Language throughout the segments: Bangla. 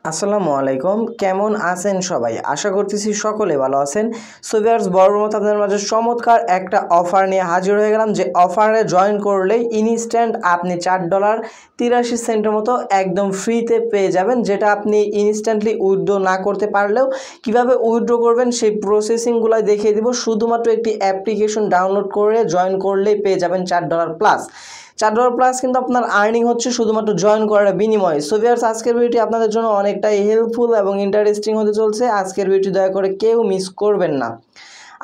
আসসালামু আলাইকুম, কেমন আছেন সবাই? আশা করতেছি সকলে ভালো আছেন। সো ভিউয়ার্স, বরাবর মতো আপনাদের মাঝে চমৎকার একটা অফার নিয়ে হাজির হয়ে গেলাম, যে অফারে জয়েন করলেই ইনস্ট্যান্ট আপনি $4.83 মতো একদম ফ্রিতে পেয়ে যাবেন, যেটা আপনি ইনস্ট্যান্টলি উইথড্র না করতে পারলেও কিভাবে উইথড্র করবেন সেই প্রসেসিংগুলো দেখিয়ে দিব। শুধুমাত্র একটি অ্যাপ্লিকেশন ডাউনলোড করে জয়েন করলেই পেয়ে যাবেন $4 প্লাস। $4 কিন্তু আপনার আর্নিং হচ্ছে শুধুমাত্র জয়েন করার বিনিময়ে। সো ভিউয়ার্স, আজকের ভিডিওটি আপনাদের জন্য অনেকটাই হেল্পফুল এবং ইন্টারেস্টিং হতে চলছে। আজকের ভিডিওটি দয়া করে কেউ মিস করবেন না।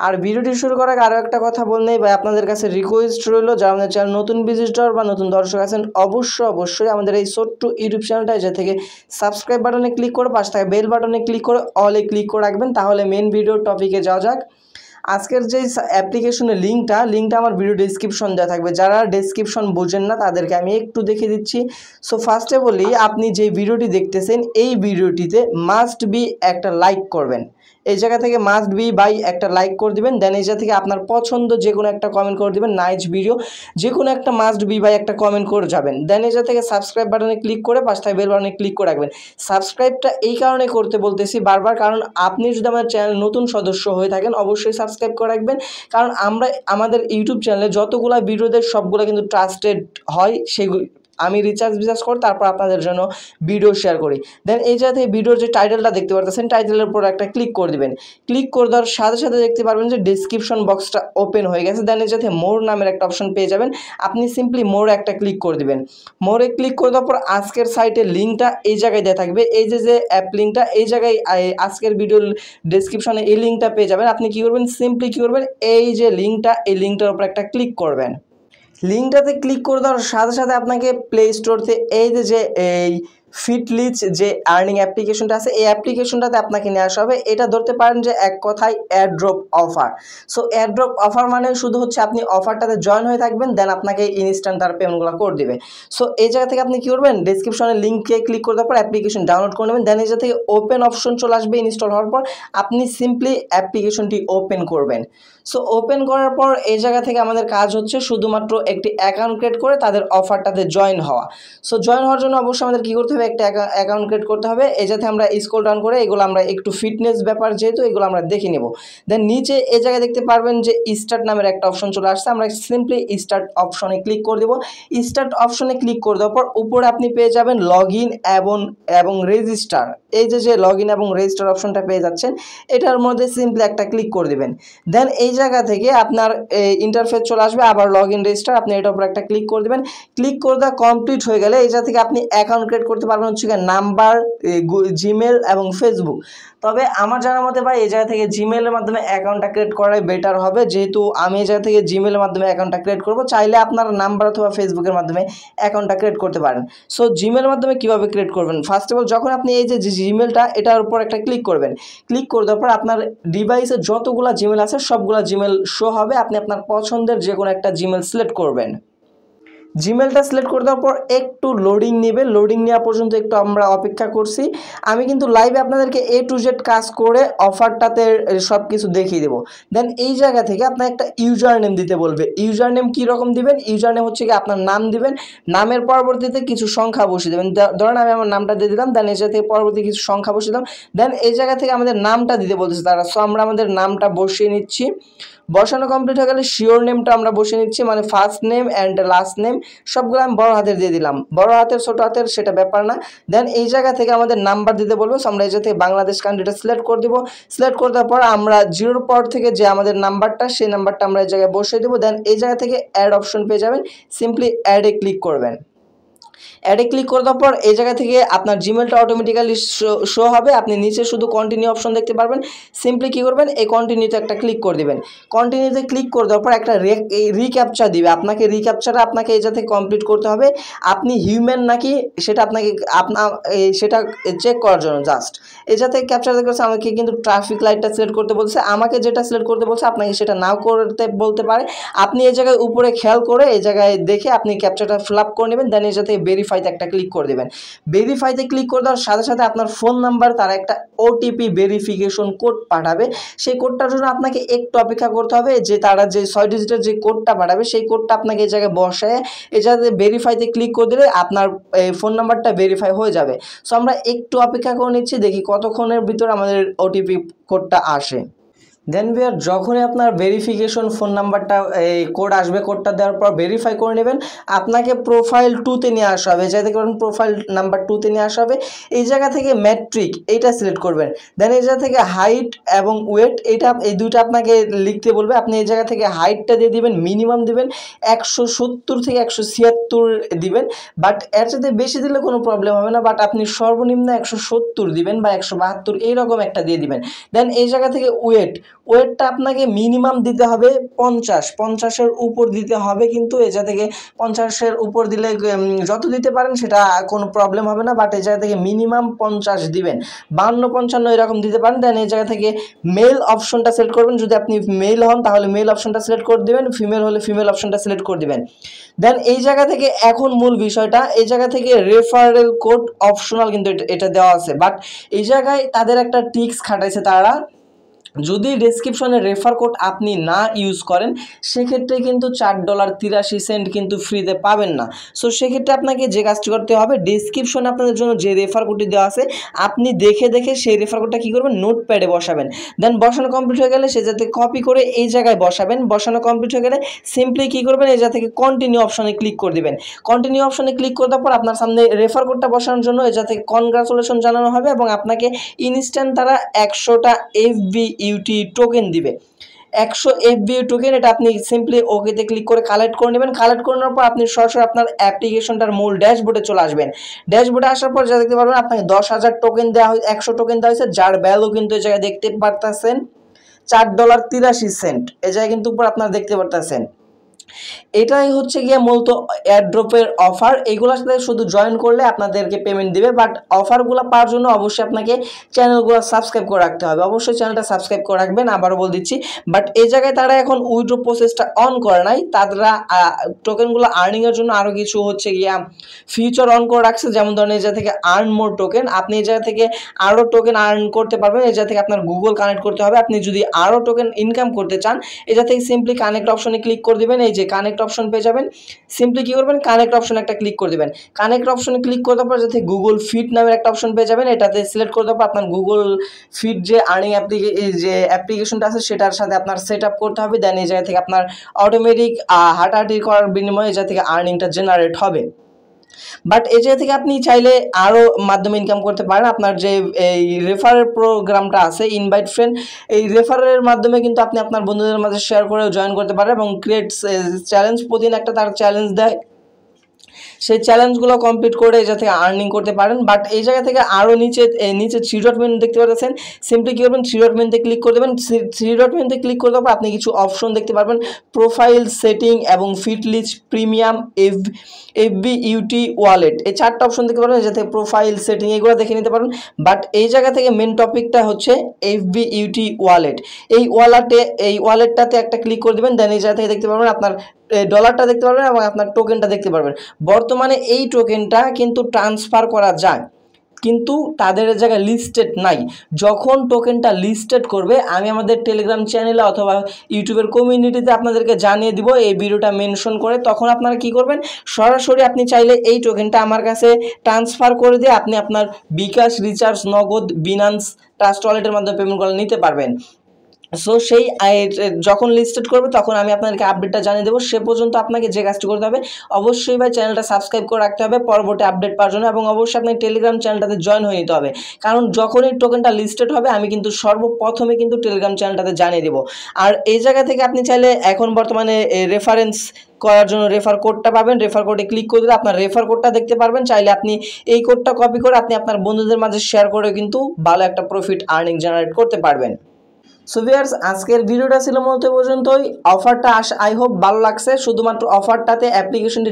আর ভিডিওটি শুরু করার আগে আরও একটা কথা বললেই ভাই, আপনাদের কাছে রিকোয়েস্ট রইল, যারা আমাদের চ্যানেল নতুন ভিজিটর বা নতুন দর্শক আছেন, অবশ্যই আমাদের এই ছোট্ট ইউটিউব চ্যানেলটা যে থেকে সাবস্ক্রাইব বাটনে ক্লিক করে পাশে থাকা বেল বাটনে ক্লিক করে অলে ক্লিক করে রাখবেন। তাহলে মেন ভিডিওর টপিকে যাওয়া যাক। আজকের যে অ্যাপ্লিকেশনের লিঙ্কটা আমার ভিডিও ডেসক্রিপশন দেওয়া থাকবে। যারা ডেসক্রিপশন বোঝেন না তাদেরকে আমি একটু দেখে দিচ্ছি। সো ফার্স্টে বলি, আপনি যে ভিডিওটি দেখতেছেন এই ভিডিওটিতে মাস্ট বি একটা লাইক করবেন। এই জায়গা থেকে মাস্ট বি বাই একটা লাইক করে দিবেন। দেন এই জায়গা থেকে আপনার পছন্দ যে কোনো একটা কমেন্ট করে দিবেন, নাইস ভিডিও যে কোনো একটা মাস্ট বি বাই একটা কমেন্ট করে যাবেন। দেন এই জায়গা থেকে সাবস্ক্রাইব বাটনে ক্লিক করে পাশে থাকা বেল বাটনে ক্লিক করে রাখবেন। সাবস্ক্রাইবটা এই কারণে করতে বলতেছি বারবার, কারণ আপনি যদি আমার চ্যানেল নতুন সদস্য হয়ে থাকেন অবশ্যই সাবস্ক্রাইব করে রাখবেন, কারণ আমাদের ইউটিউব চ্যানেলে যতগুলো ভিডিও দেয় সবগুলো কিন্তু ট্রাস্টেড হয়। সেগুলো আমি রিচার্জ করে তারপর আপনাদের জন্য ভিডিও শেয়ার করি। দেন এই জায়গা থেকে ভিডিওর যে টাইটেলটা দেখতে পারতেছেন, টাইটেলের উপর একটা ক্লিক করে দিবেন। ক্লিক করে দেওয়ার সাথে সাথে দেখতে পারবেন যে ডেসক্রিপশন বক্সটা ওপেন হয়ে গেছে। দেন এই জায়গাতে মোর নামের একটা অপশন পেয়ে যাবেন। আপনি সিম্পলি মোরে একটা ক্লিক করে দিবেন। মোরে ক্লিক করে দেওয়ার পর আজকের সাইটের লিঙ্কটা এই জায়গায় দেওয়া থাকবে। এই যে অ্যাপ লিঙ্কটা এই জায়গায় আজকের ভিডিওর ডেসক্রিপশনে এই লিঙ্কটা পেয়ে যাবেন। আপনি কী করবেন, সিম্পলি কী করবেন, এই যে এই লিঙ্কটার উপর একটা ক্লিক করবেন। লিঙ্কটাতে ক্লিক করে দেওয়ার সাথে সাথে আপনাকে প্লে স্টোরতে এই এই ফিটলিচ যে আর্নিং অ্যাপ্লিকেশনটা আছে এই অ্যাপ্লিকেশনটাতে আপনাকে নিয়ে আসা হবে। এটা ধরতে পারেন যে এক কথায় airdrop offer. So airdrop offer মানে শুধু হচ্ছে আপনি অফারটাতে জয়েন হয়ে থাকবেন, দেন আপনাকে ইনস্ট্যান্ট তার পেমেন্টগুলো করে দেবে। সো এই জায়গা থেকে আপনি কী করবেন, ডিসক্রিপশনের লিঙ্কে ক্লিক করে দেওয়ার পর অ্যাপ্লিকেশন ডাউনলোড করে নেবেন। দেন এই জায়গা থেকে ওপেন অপশন চলে আসবে। ইনস্টল হওয়ার পর আপনি সিম্পলি অ্যাপ্লিকেশনটি ওপেন করবেন। সো ওপেন করার পর এই জায়গা থেকে আমাদের কাজ হচ্ছে শুধুমাত্র একটি অ্যাকাউন্ট ক্রিয়েট করে তাদের অফারটাতে জয়েন হওয়া। সো জয়েন হওয়ার জন্য অবশ্যই আমাদের কী করতে হবে, একটা অ্যাকাউন্ট ক্রিয়েট করতে হবে। এই যাতে আমরা স্ক্রল ডাউন করে এগুলো আমরা একটু ফিটনেস ব্যাপার যেহেতু এগুলো আমরা দেখে নেব। দেন নিচে এই জায়গায় দেখতে পারবেন যে স্টার্ট নামের একটা অপশন চলে আসছে। আমরা সিম্পলি স্টার্ট অপশনে ক্লিক করে দেবো। স্টার্ট অপশনে ক্লিক করে দেওয়ার পর উপরে আপনি পেয়ে যাবেন লগ ইন এবং রেজিস্টার। এই যে লগ ইন এবং রেজিস্টার অপশনটা পেয়ে যাচ্ছেন, এটার মধ্যে সিম্পলি একটা ক্লিক করে দেবেন। দেন এই জায়গা থেকে আপনার ইন্টারফেস চলে আসবে, আবার লগ ইন রেজিস্টার, আপনি এটার উপর একটা ক্লিক করে দেবেন। ক্লিক করে দেওয়া কমপ্লিট হয়ে গেলে এই জায়গা থেকে আপনি অ্যাকাউন্ট ক্রিয়েট করতে পারবেন হচ্ছে নাম্বার, জিমেল এবং ফেসবুক। তবে আমার জানার মতে ভাই এই জায়গা থেকে জিমেলের মাধ্যমে অ্যাকাউন্টটা ক্রিয়েট করাই বেটার হবে, যেহেতু আমি এই জায়গা থেকে জিমেলের মাধ্যমে অ্যাকাউন্টটা ক্রিয়েট করবো। চাইলে আপনার নাম্বার অথবা ফেসবুকের মাধ্যমে অ্যাকাউন্টটা ক্রিয়েট করতে পারেন। সো জিমেলের মাধ্যমে কীভাবে ক্রিয়েট করবেন, ফার্স্ট অফ অল যখন আপনি এই যে জিমেলটা এটার উপর একটা ক্লিক করবেন। ক্লিক করে দেওয়ার পর আপনার ডিভাইসে যতগুলো জিমেল আছে সবগুলো জিমেল শো হবে। আপনি আপনার পছন্দের যে কোনো একটা জিমেল সিলেক্ট করবেন। জিমেলটা সিলেক্ট করে দেওয়ার পর একটু লোডিং নেবে। লোডিং নেওয়া পর্যন্ত একটু আমরা অপেক্ষা করছি। আমি কিন্তু লাইভে আপনাদেরকে A to Z কাজ করে অফারটাতে সব কিছু দেখিয়ে দেবো। দেন এই জায়গা থেকে আপনার একটা ইউজার নেম দিতে বলবে। ইউজার নেম কীরকম দিবেন, ইউজার নেম হচ্ছে কি আপনার নাম দিবেন, নামের পরবর্তীতে কিছু সংখ্যা বসিয়ে দেবেন। ধরেন আমি আমার নামটা দিয়ে দিলাম, দেন এই জায়গা থেকে পরবর্তী কিছু সংখ্যা বসিয়ে দিলাম। দেন এই জায়গা থেকে আমাদের নামটা দিতে বলতেছে তারা। সো আমরা আমাদের নামটা বসিয়ে নিচ্ছি। বসানো কমপ্লিট হয়ে গেলে শিওর নেমটা আমরা বসিয়ে নিচ্ছি, মানে first name and last name সবগুলো আমি বড় হাতের দিয়ে দিলাম। বড় হাতের ছোটো হাতের সেটা ব্যাপার না। দেন এই জায়গা থেকে আমাদের নাম্বার দিতে বলবো। সো আমরা এই জায়গা থেকে বাংলাদেশ কান্ট্রিটা সিলেক্ট করে দেবো। সিলেক্ট করে দেওয়ার পর আমরা জিরোর পর থেকে যে আমাদের নাম্বারটা সেই নাম্বারটা আমরা এই জায়গায় বসিয়ে দেবো। দেন এই জায়গা থেকে অ্যাড অপশন পেয়ে যাবেন, সিম্পলি অ্যাডে ক্লিক করবেন। অ্যাডে ক্লিক করে দেওয়ার পর এই জায়গা থেকে আপনার জিমেলটা অটোমেটিক্যালি শো হবে। আপনি নিচে শুধু কন্টিনিউ অপশন দেখতে পারবেন। সিম্পলি কী করবেন, এই কন্টিনিউতে একটা ক্লিক করে দেবেন। কন্টিনিউতে ক্লিক করে দেওয়ার পর একটা রিক্যাপচা দিবে। আপনাকে রিক্যাপচাটা আপনাকে এই জায়গা থেকে কমপ্লিট করতে হবে। আপনি হিউম্যান নাকি সেটা আপনাকে সেটা চেক করার জন্য জাস্ট এই জায়গা থেকে ক্যাপচার করছে। আমাকে কিন্তু ট্রাফিক লাইটটা সিলেক্ট করতে বলছে, আমাকে যেটা সিলেক্ট করতে বলছে আপনাকে সেটা নাও করতে বলতে পারে। আপনি এই জায়গায় উপরে খেয়াল করে এই জায়গায় দেখে আপনি ক্যাপচারটা ফিল আপ করে নেবেন। দেন এই জায়গা থেকে ভেরিফাইতে একটা ক্লিক করে দেবেন। ভেরিফাইতে ক্লিক করে দেওয়ার সাথে সাথে আপনার ফোন নাম্বার তারা একটা ওটিপি ভেরিফিকেশন কোড পাঠাবে। সেই কোডটার জন্য আপনাকে একটু অপেক্ষা করতে হবে, যে তারা যে 6 ডিজিটের যে কোডটা পাঠাবে সেই কোডটা আপনাকে এই জায়গায় বসায় এই জায়গায় ভেরিফাইতে ক্লিক করে দিলে আপনার ফোন নাম্বারটা ভেরিফাই হয়ে যাবে। সো আমরা একটু অপেক্ষা করে নিচ্ছি, দেখি কতক্ষণের ভিতর আমাদের ওটিপি কোডটা আসে। দেন ভিউয়ার যখনই আপনার ভেরিফিকেশন ফোন নাম্বারটা এই কোড আসবে, কোডটা দেওয়ার পর ভেরিফাই করে নেবেন। আপনাকে প্রোফাইল 2তে নিয়ে আসা হবে, যাতে করেন প্রোফাইল নাম্বার 2তে নিয়ে আসা হবে। এই জায়গা থেকে ম্যাট্রিক এইটা সিলেক্ট করবেন। দেন এই জায়গা থেকে হাইট এবং ওয়েট এইটা এই দুইটা আপনাকে লিখতে বলবে। আপনি এই জায়গা থেকে হাইটটা দিয়ে দিবেন, মিনিমাম দিবেন 170 থেকে 176 দিবেন, বাট এর সাথে বেশি দিলে কোনো প্রবলেম হবে না, বাট আপনি সর্বনিম্ন 170 দিবেন বা 172 এইরকম একটা দিয়ে দিবেন। দেন এই জায়গা থেকে ওয়েটটা আপনাকে মিনিমাম দিতে হবে 50-এর উপর দিতে হবে, কিন্তু এই জায়গা থেকে 50-এর উপর দিলে যত দিতে পারেন সেটা কোনো প্রবলেম হবে না, বাট এই জায়গা থেকে মিনিমাম 50 দিবেন, 52-55 এরকম দিতে পারেন। দেন এই জায়গা থেকে মেল অপশনটা সিলেক্ট করবেন, যদি আপনি মেল হন তাহলে মেল অপশনটা সিলেক্ট করে দিবেন, ফিমেল হলে ফিমেল অপশনটা সিলেক্ট করে দিবেন। দেন এই জায়গা থেকে এখন মূল বিষয়টা, এই জায়গা থেকে রেফারেল কোড অপশনাল কিন্তু এটা দেওয়া আছে, বাট এই জায়গায় তাদের একটা ট্রিক্স খাটাইছে তারা, যদি ডেসক্রিপশনে রেফার কোড আপনি না ইউজ করেন সেক্ষেত্রে কিন্তু $4.83 কিন্তু ফ্রিতে পাবেন না। সো সেক্ষেত্রে আপনাকে যে কাজটি করতে হবে, ডেসক্রিপশনে আপনাদের জন্য যে রেফার কোডটি দেওয়া আছে আপনি দেখে দেখে সেই রেফার কোডটা কী করবেন, নোটপ্যাডে বসাবেন। দেন বসানো কমপ্লিট হয়ে গেলে সে যাতে কপি করে এই জায়গায় বসাবেন। বসানো কমপ্লিট হয়ে গেলে সিম্পলি কী করবেন, এই জায়গা থেকে কন্টিনিউ অপশনে ক্লিক করে দেবেন। কন্টিনিউ অপশনে ক্লিক করে দেওয়ার পর আপনার সামনে রেফার কোডটা বসানোর জন্য এই জায়গা থেকে কনগ্রাচুলেশন জানানো হবে এবং আপনাকে ইনস্ট্যান্ট তারা 100টা FBUTE টোকেন দিবে। 100 FBUTE টোকেন, এটা আপনি সিম্পলি ওকেতে ক্লিক করে কালেক্ট করে নেবেন। কালেক্ট করে নেওয়ার পর আপনি সরাসরি আপনার অ্যাপ্লিকেশনটার মূল ড্যাশবোর্ডে চলে আসবেন। ড্যাশবোর্ডে আসার পর যা দেখতে পারবেন আপনাকে 10,000 টোকেন দেওয়া হয়েছে, 100 টোকেন দেওয়া হয়েছে, যার ভ্যালু কিন্তু এই জায়গায় দেখতে পারতেছেন $4.83। এই জায়গায় কিন্তু উপর আপনারা দেখতে পারতেছেন। এটাই হচ্ছে গিয়ে মূলত এয়ারড্রপের অফার। এইগুলোর সাথে শুধু জয়েন করলে আপনাদেরকে পেমেন্ট দিবে, বাট অফারগুলো পাওয়ার জন্য অবশ্যই আপনাকে চ্যানেলগুলো সাবস্ক্রাইব করে রাখতে হবে। অবশ্যই চ্যানেলটা সাবস্ক্রাইব করে রাখবেন, আবারও বলে দিচ্ছি। বাট এই জায়গায় তারা এখন উইথড্র প্রসেসটা অন করে নাই, তারা টোকেনগুলো আর্নিংয়ের জন্য আরও কিছু হচ্ছে গিয়া ফিউচার অন করে রাখছে। যেমন ধরেন এই জায়গা থেকে আর্ন মোর টোকেন, আপনি এই জায়গা থেকে আরও টোকেন আর্ন করতে পারবেন। এই জায়গা থেকে আপনার গুগল কানেক্ট করতে হবে। আপনি যদি আরও টোকেন ইনকাম করতে চান এই জায়গা থেকে সিম্পলি কানেক্ট অপশনে ক্লিক করে দেবেন। এই যে কানেক্ট অপশন পেয়ে যাবেন, সিম্পলি কি করবেন, কানেক্ট অপশনে একটা ক্লিক করে দেবেন। কানেক্ট অপশনে ক্লিক করে দেওয়ার পর যাতে গুগল ফিট নামের একটা অপশন পেয়ে যাবেন, এটাতে সিলেক্ট করে দেওয়ার পর আপনার গুগল ফিট যে আর্নিং যে অ্যাপ্লিকেশনটা আছে সেটার সাথে আপনার সেট আপ করতে হবে। দেন এই জায়গা থেকে আপনার অটোমেটিক হাঁটাহাঁটি করার বিনিময়ে এই জায়গা থেকে আর্নিংটা জেনারেট হবে। বাট এই জায়গা থেকে আপনি চাইলে আরও মাধ্যমে ইনকাম করতে পারেন। আপনার যে এই রেফারেল প্রোগ্রামটা আছে ইনভাইট ফ্রেন্ড, এই রেফারের মাধ্যমে কিন্তু আপনি আপনার বন্ধুদের মাঝে শেয়ার করে জয়েন করতে পারেন এবং ক্রিয়েট চ্যালেঞ্জ, প্রতিদিন একটা তার চ্যালেঞ্জ দেয়, সেই চ্যালেঞ্জগুলো কমপ্লিট করে এই জায়গা থেকে আর্নিং করতে পারেন। বাট এই জায়গা থেকে আরও নিচে 3 ডট মেনু দেখতে পাচ্ছেন, সিম্পলি কী করবেন, 3 ডট মেনুতে ক্লিক করে দেবেন। 3 ডট মেনুতে ক্লিক করে দেওয়ার পর আপনি কিছু অপশন দেখতে পারবেন, প্রোফাইল সেটিং এবং ফিট লিস্ট প্রিমিয়াম FBUTE ওয়ালেট, এই 4টা অপশন দেখতে পারবেন, যাতে প্রোফাইল সেটিং এগুলো দেখে নিতে পারেন। বাট এই জায়গা থেকে মেন টপিকটা হচ্ছে FBUTE ওয়ালেট। এই ওয়ালেটটাতে একটা ক্লিক করে দেবেন। দেন এই জায়গা থেকে দেখতে পারবেন আপনার ডলারটা দেখতে পারবেন এবং আপনার টোকেনটা দেখতে পারবেন। বর্তমানে এই টোকেনটা কিন্তু ট্রান্সফার করা যায়, কিন্তু তাদের জায়গায় লিস্টেড নাই। যখন টোকেনটা লিস্টেড করবে আমি আমাদের টেলিগ্রাম চ্যানেলে অথবা ইউটিউবের কমিউনিটিতে আপনাদেরকে জানিয়ে দিব এই ভিডিওটা মেনশন করে। তখন আপনারা কি করবেন, সরাসরি আপনি চাইলে এই টোকেনটা আমার কাছে ট্রান্সফার করে দিয়ে আপনি আপনার বিকাশ, রিচার্জ, নগদ, বিনান্স, ট্রাস্ট ওয়ালেটের মাধ্যমে পেমেন্টগুলো নিতে পারবেন। সো সেই যখন লিস্টেড করবে তখন আমি আপনাদেরকে আপডেটটা জানিয়ে দেবো। সে পর্যন্ত আপনাকে যে কাজটি করতে হবে, অবশ্যই ভাই চ্যানেলটা সাবস্ক্রাইব করে রাখতে হবে পরবর্তী আপডেট পাওয়ার জন্য, এবং অবশ্যই আপনার টেলিগ্রাম চ্যানেলটাতে জয়েন হয়ে নিতে হবে। কারণ যখনই টোকেনটা লিস্টেড হবে আমি কিন্তু সর্বপ্রথমে কিন্তু টেলিগ্রাম চ্যানেলটাতে জানিয়ে দেবো। আর এই জায়গা থেকে আপনি চাইলে এখন বর্তমানে রেফারেন্স করার জন্য রেফার কোডটা পাবেন, রেফার কোডে ক্লিক করে দিলে আপনার রেফার কোডটা দেখতে পারবেন। চাইলে আপনি এই কোডটা কপি করে আপনি আপনার বন্ধুদের মাঝে শেয়ার করে কিন্তু ভালো একটা প্রফিট আর্নিং জেনারেট করতে পারবেন। সো ভিউয়ার্স, আজকের ভিডিওটা ছিল মূলত পর্যন্তই। অফারটা আই হোপ ভালো লাগছে। শুধুমাত্র অফারটাতে অ্যাপ্লিকেশনটি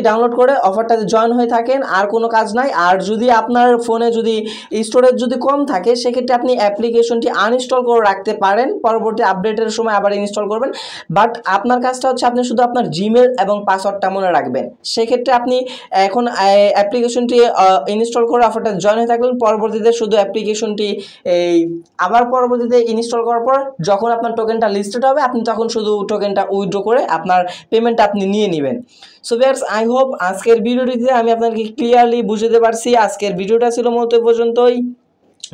ডাউনলোড করে অফারটাতে জয়েন হয়ে থাকেন, আর কোনো কাজ নাই। আর যদি আপনার ফোনে যদি স্টোরেজ যদি কম থাকে, সেক্ষেত্রে আপনি অ্যাপ্লিকেশনটি আনইনস্টল করে রাখতে পারেন, পরবর্তী আপডেটের সময় আবার ইনস্টল করবেন। বাট আপনার কাজটা হচ্ছে আপনি শুধু আপনার জিমেল এবং পাসওয়ার্ডটা মনে রাখবেন। সেক্ষেত্রে আপনি এখন অ্যাপ্লিকেশনটি ইনস্টল করে অফারটা জয়েন হয়ে থাকলেন, পরবর্তীতে শুধু অ্যাপ্লিকেশনটি আবার পরবর্তীতে ইনস্টল করার পর যখন আপনার টোকেনটা লিস্টেড হবে, আপনি তখন শুধু টোকেনটা উইথড্র করে আপনার পেমেন্টটা আপনি নিয়ে নেবেন। সো ভিউয়ার্স, আই হোপ আজকের ভিডিওটিতে আমি আপনাদেরকে ক্লিয়ারলি বুঝাতে পারছি। আজকের ভিডিওটা ছিল মূলত পর্যন্তই।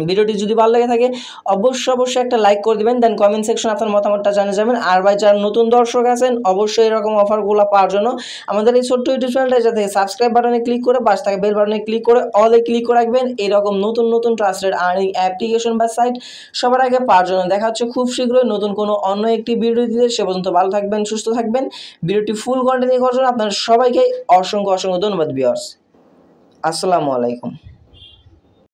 ভিডিওটি যদি ভালো লেগে থাকে অবশ্যই একটা লাইক করে দিবেন, দেন কমেন্ট সেকশন আপনার মতামতটা জানিয়ে যাবেন। আর ভাই, যারা নতুন দর্শক আছেন, অবশ্যই এরকম অফারগুলো পাওয়ার জন্য আমাদের এই ছোট্ট ইউটিউব চ্যানেলটা যাতে সাবস্ক্রাইব বাটনে ক্লিক করে পাশে থাকা বেল বাটনে ক্লিক করে অলে ক্লিক করে রাখবেন। এরকম নতুন ট্রাস্টেড আর্নিং অ্যাপ্লিকেশন বা সাইট সবার আগে পাওয়ার জন্য। দেখা হচ্ছে খুব শীঘ্রই নতুন কোনো অন্য একটি ভিডিও দিতে। সে পর্যন্ত ভালো থাকবেন, সুস্থ থাকবেন। ভিডিওটি ফুল কন্টিনিউ করার জন্য আপনাদের সবাইকে অসংখ্য ধন্যবাদ ভিউয়ার্স। আসসালামু আলাইকুম।